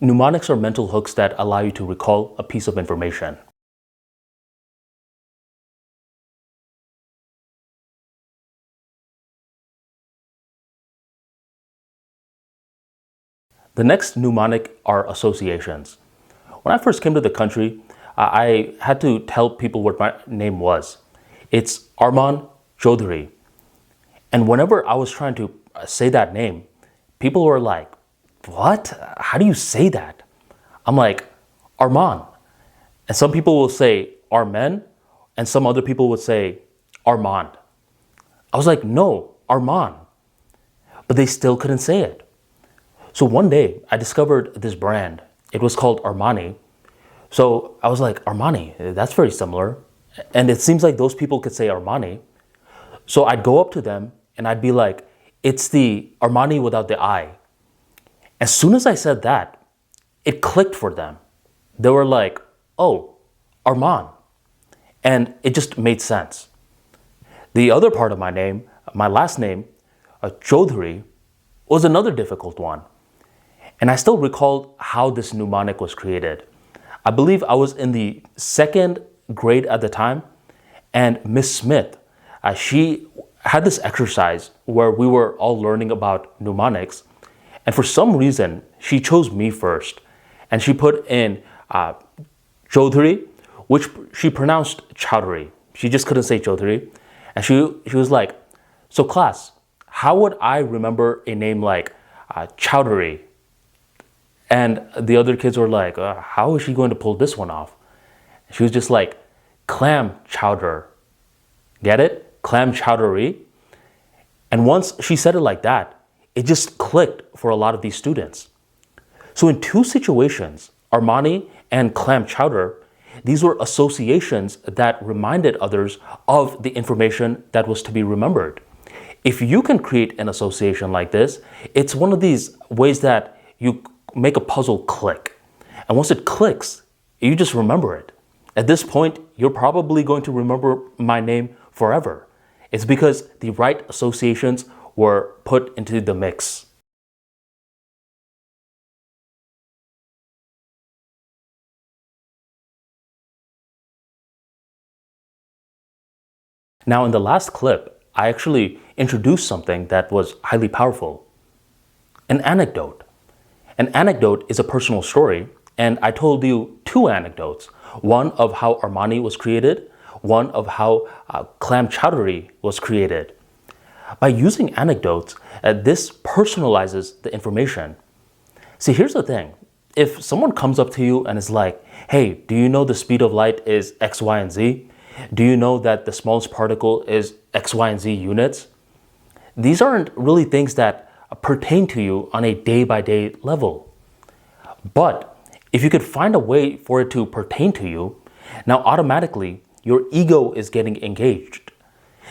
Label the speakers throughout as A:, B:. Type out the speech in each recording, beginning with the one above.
A: Mnemonics are mental hooks that allow you to recall a piece of information. The next mnemonic are associations. When I first came to the country, I had to tell people what my name was. It's Arman Chaudhary. And whenever I was trying to say that name, people were like, "What? How do you say that?" I'm like, Arman. And some people will say Armen, and some other people would say Armand. I was like, no, Arman. But they still couldn't say it. So one day I discovered this brand. It was called Armani. So I was like, Armani, that's very similar. And it seems like those people could say Armani. So I'd go up to them and I'd be like, it's the Armani without the I. As soon as I said that, it clicked for them. They were like, oh, Arman. And it just made sense. The other part of my name, my last name, Chaudhary, was another difficult one. And I still recall how this mnemonic was created. I believe I was in the second grade at the time, and Miss Smith, she had this exercise where we were all learning about mnemonics. And for some reason, she chose me first. And she put in Chaudhary, which she pronounced Chowdhury. She just couldn't say Chaudhary. And she was like, so class, how would I remember a name like Chowdhury? And the other kids were like, how is she going to pull this one off? She was just like, clam chowder. Get it? Clam chowdery. And once she said it like that, it just clicked for a lot of these students. So in two situations, Armani and clam chowder, these were associations that reminded others of the information that was to be remembered. If you can create an association like this, it's one of these ways that you make a puzzle click. And once it clicks, you just remember it. At this point, you're probably going to remember my name forever. It's because the right associations were put into the mix. Now, in the last clip, I actually introduced something that was highly powerful. An anecdote. An anecdote is a personal story, and I told you two anecdotes. One of how Armani was created, one of how clam chowdery was created. By using anecdotes, this personalizes the information. See, here's the thing. If someone comes up to you and is like, hey, do you know the speed of light is X, Y, and Z? Do you know that the smallest particle is X, Y, and Z units? These aren't really things that pertain to you on a day-by-day level. But if you could find a way for it to pertain to you, now automatically your ego is getting engaged.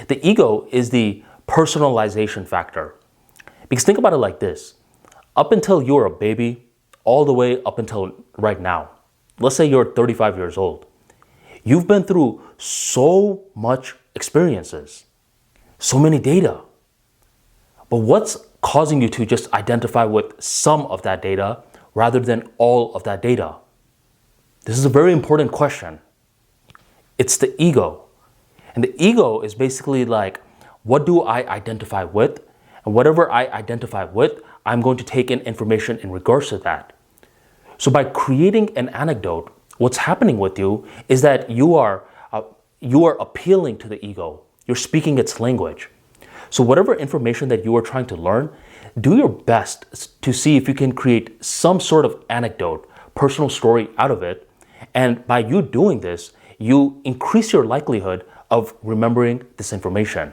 A: The ego is the personalization factor. Because think about it like this. Up until you're a baby, all the way up until right now, let's say you're 35 years old, you've been through so much experiences, so many data. But what's causing you to just identify with some of that data rather than all of that data? This is a very important question. It's the ego. And the ego is basically like, what do I identify with? And whatever I identify with, I'm going to take in information in regards to that. So by creating an anecdote, what's happening with you is that you are appealing to the ego. You're speaking its language. So whatever information that you are trying to learn, do your best to see if you can create some sort of anecdote, personal story out of it. And by you doing this, you increase your likelihood of remembering this information.